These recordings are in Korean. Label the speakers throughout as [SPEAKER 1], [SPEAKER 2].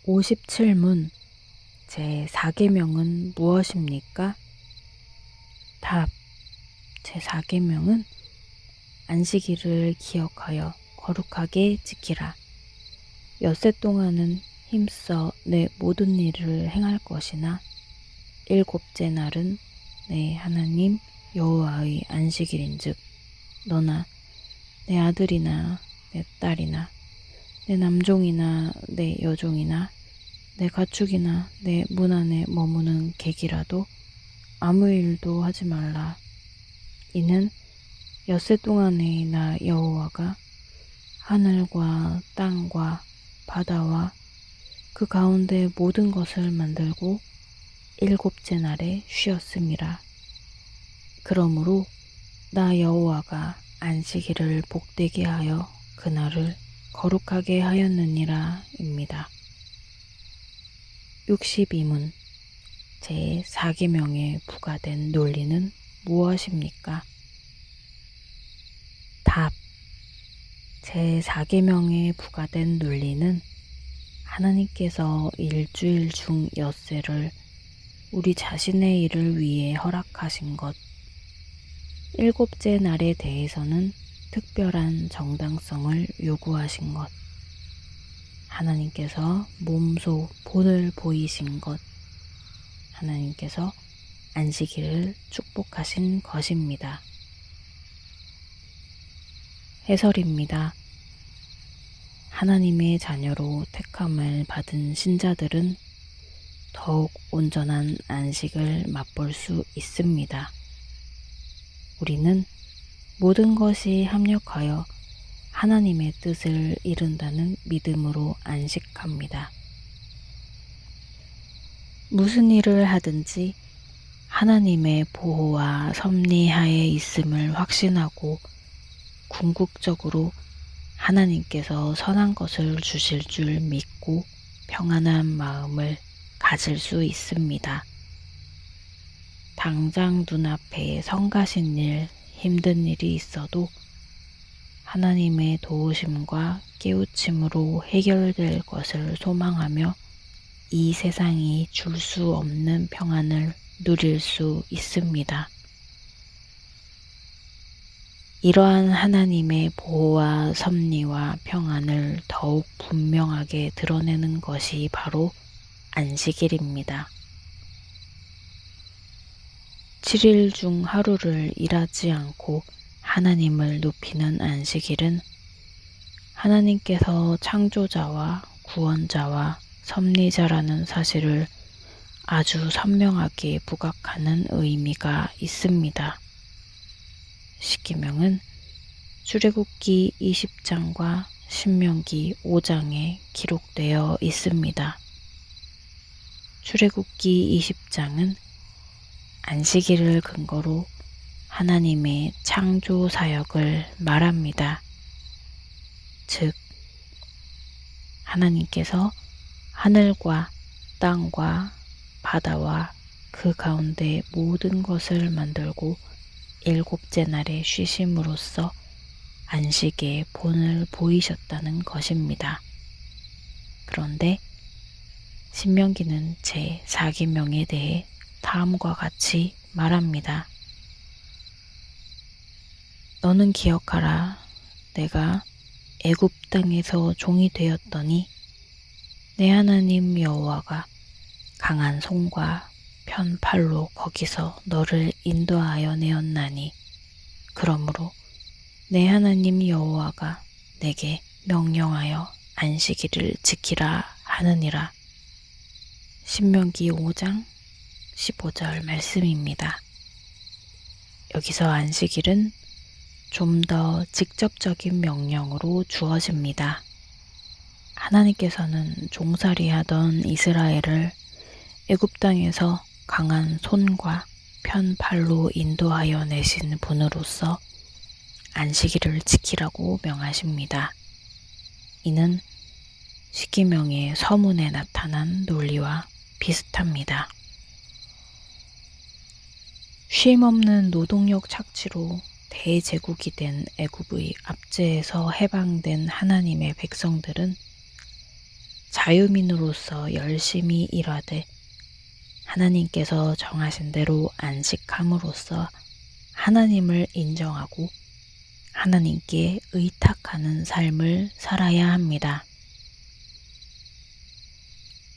[SPEAKER 1] 57문 제4계명은 무엇입니까? 답. 제4계명은 안식일을 기억하여 거룩하게 지키라. 엿새 동안은 힘써 내 모든 일을 행할 것이나 일곱째 날은 내 하나님 여호와의 안식일인즉 너나 내 아들이나 내 딸이나 내 남종이나 내 여종이나 내 가축이나 내 문 안에 머무는 객이라도 아무 일도 하지 말라. 이는 엿새 동안에 나 여호와가 하늘과 땅과 바다와 그 가운데 모든 것을 만들고 일곱째 날에 쉬었음이라. 그러므로 나 여호와가 안식일을 복되게 하여 그날을 거룩하게 하였느니라 입니다. 62문 제4계명에 부과된 논리는 무엇입니까? 답. 제4계명에 부과된 논리는 하나님께서 일주일 중 엿새를 우리 자신의 일을 위해 허락하신 것, 일곱째 날에 대해서는 특별한 정당성을 요구하신 것, 하나님께서 몸소 본을 보이신 것, 하나님께서 안식일을 축복하신 것입니다. 해설입니다. 하나님의 자녀로 택함을 받은 신자들은 더욱 온전한 안식을 맛볼 수 있습니다. 우리는 모든 것이 합력하여 하나님의 뜻을 이룬다는 믿음으로 안식합니다. 무슨 일을 하든지 하나님의 보호와 섭리하에 있음을 확신하고 궁극적으로 하나님께서 선한 것을 주실 줄 믿고 평안한 마음을 가질 수 있습니다. 당장 눈앞에 성가신 일, 힘든 일이 있어도 하나님의 도우심과 깨우침으로 해결될 것을 소망하며 이 세상이 줄 수 없는 평안을 누릴 수 있습니다. 이러한 하나님의 보호와 섭리와 평안을 더욱 분명하게 드러내는 것이 바로 안식일입니다. 7일 중 하루를 일하지 않고 하나님을 높이는 안식일은 하나님께서 창조자와 구원자와 섭리자라는 사실을 아주 선명하게 부각하는 의미가 있습니다. 십계명은 출애굽기 20장과 신명기 5장에 기록되어 있습니다. 출애굽기 20장은 안식일을 근거로 하나님의 창조 사역을 말합니다. 즉, 하나님께서 하늘과 땅과 바다와 그 가운데 모든 것을 만들고 일곱째 날에 쉬심으로써 안식의 본을 보이셨다는 것입니다. 그런데 신명기는 제4계명에 대해 다음과 같이 말합니다. 너는 기억하라. 내가 애굽 땅에서 종이 되었더니 내 하나님 여호와가 강한 손과 편팔로 거기서 너를 인도하여 내었나니 그러므로 내 하나님 여호와가 내게 명령하여 안식일을 지키라 하느니라. 신명기 5장 15절 말씀입니다. 여기서 안식일은 좀 더 직접적인 명령으로 주어집니다. 하나님께서는 종살이하던 이스라엘을 애굽 땅에서 강한 손과 편팔로 인도하여 내신 분으로서 안식일을 지키라고 명하십니다. 이는 십계명의 서문에 나타난 논리와 비슷합니다. 쉼없는 노동력 착취로 대제국이 된 애굽의 압제에서 해방된 하나님의 백성들은 자유민으로서 열심히 일하되 하나님께서 정하신 대로 안식함으로써 하나님을 인정하고 하나님께 의탁하는 삶을 살아야 합니다.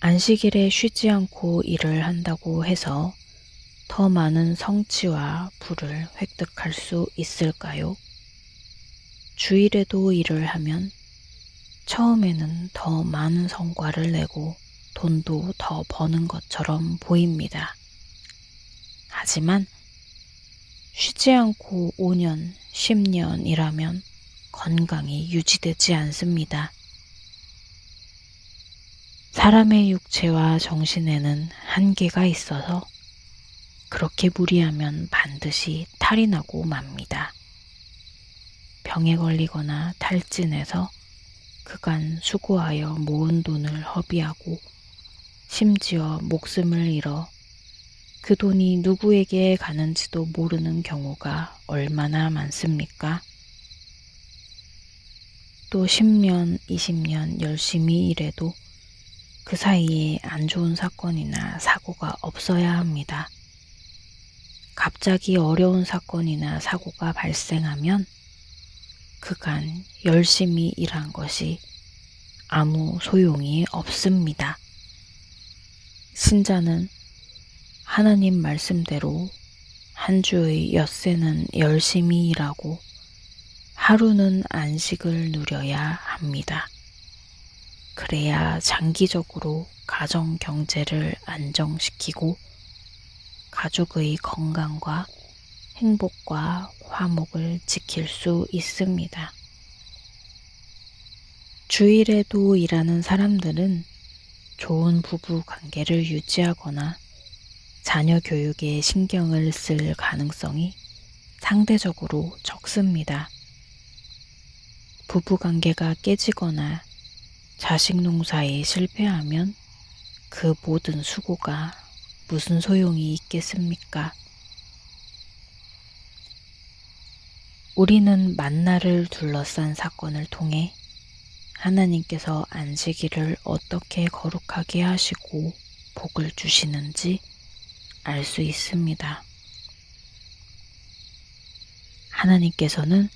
[SPEAKER 1] 안식일에 쉬지 않고 일을 한다고 해서 더 많은 성취와 부를 획득할 수 있을까요? 주일에도 일을 하면 처음에는 더 많은 성과를 내고 돈도 더 버는 것처럼 보입니다. 하지만 쉬지 않고 5년, 10년 일하면 건강이 유지되지 않습니다. 사람의 육체와 정신에는 한계가 있어서 그렇게 무리하면 반드시 탈이 나고 맙니다. 병에 걸리거나 탈진해서 그간 수고하여 모은 돈을 허비하고 심지어 목숨을 잃어 그 돈이 누구에게 가는지도 모르는 경우가 얼마나 많습니까? 또 10년, 20년 열심히 일해도 그 사이에 안 좋은 사건이나 사고가 없어야 합니다. 갑자기 어려운 사건이나 사고가 발생하면 그간 열심히 일한 것이 아무 소용이 없습니다. 신자는 하나님 말씀대로 한 주의 엿새는 열심히 일하고 하루는 안식을 누려야 합니다. 그래야 장기적으로 가정 경제를 안정시키고 가족의 건강과 행복과 화목을 지킬 수 있습니다. 주일에도 일하는 사람들은 좋은 부부 관계를 유지하거나 자녀 교육에 신경을 쓸 가능성이 상대적으로 적습니다. 부부 관계가 깨지거나 자식 농사에 실패하면 그 모든 수고가 무슨 소용이 있겠습니까? 우리는 만나를 둘러싼 사건을 통해 하나님께서 안식일을 어떻게 거룩하게 하시고 복을 주시는지 알 수 있습니다. 하나님께서는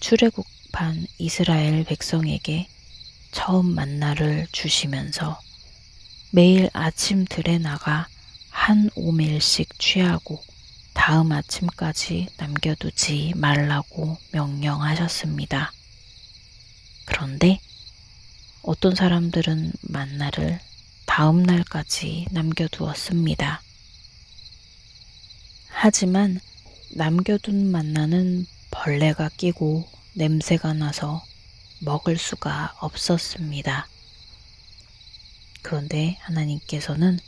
[SPEAKER 1] 출애굽한 이스라엘 백성에게 처음 만나를 주시면서 매일 아침 들에 나가 한 오멜씩 취하고 다음 아침까지 남겨두지 말라고 명령하셨습니다. 그런데 어떤 사람들은 만나를 다음 날까지 남겨두었습니다. 하지만 남겨둔 만나는 벌레가 끼고 냄새가 나서 먹을 수가 없었습니다. 그런데 하나님께서는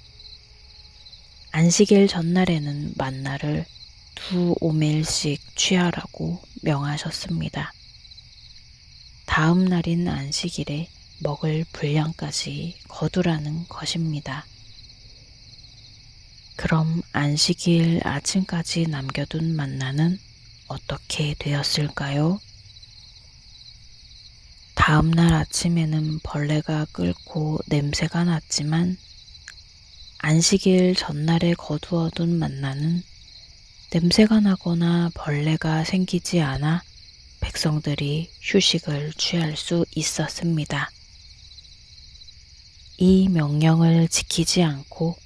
[SPEAKER 1] 안식일 전날에는 만나를 2오멜씩 취하라고 명하셨습니다. 다음 날인 안식일에 먹을 분량까지 거두라는 것입니다. 그럼 안식일 아침까지 남겨둔 만나는 어떻게 되었을까요? 다음 날 아침에는 벌레가 끓고 냄새가 났지만 안식일 전날에 거두어둔 만나는 냄새가 나거나 벌레가 생기지 않아 백성들이 휴식을 취할 수 있었습니다. 이 명령을 지키지 않고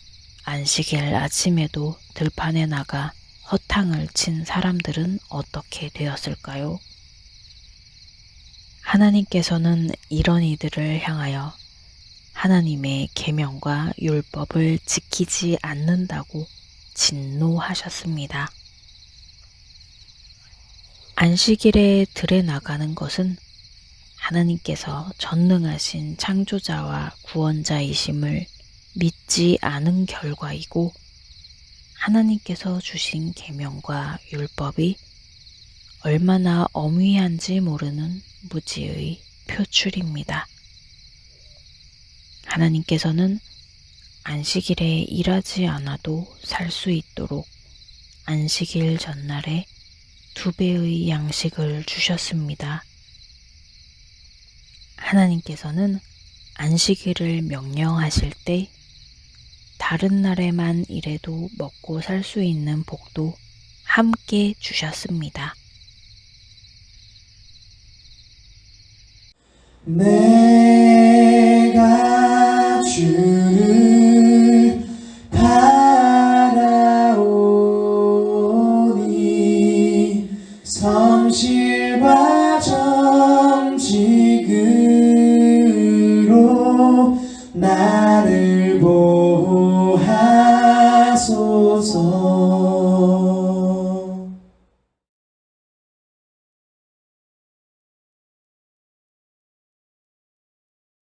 [SPEAKER 1] 안식일 아침에도 들판에 나가 허탕을 친 사람들은 어떻게 되었을까요? 하나님께서는 이런 이들을 향하여 하나님의 계명과 율법을 지키지 않는다고 진노하셨습니다. 안식일에 들에 나가는 것은 하나님께서 전능하신 창조자와 구원자이심을 믿지 않은 결과이고 하나님께서 주신 계명과 율법이 얼마나 엄위한지 모르는 무지의 표출입니다. 하나님께서는 안식일에 일하지 않아도 살 수 있도록 안식일 전날에 2배의 양식을 주셨습니다. 하나님께서는 안식일을 명령하실 때 다른 날에만 일해도 먹고 살 수 있는 복도 함께 주셨습니다.
[SPEAKER 2] 내가 주를 바라오니 성실과 정직으로 나를 보호하소서.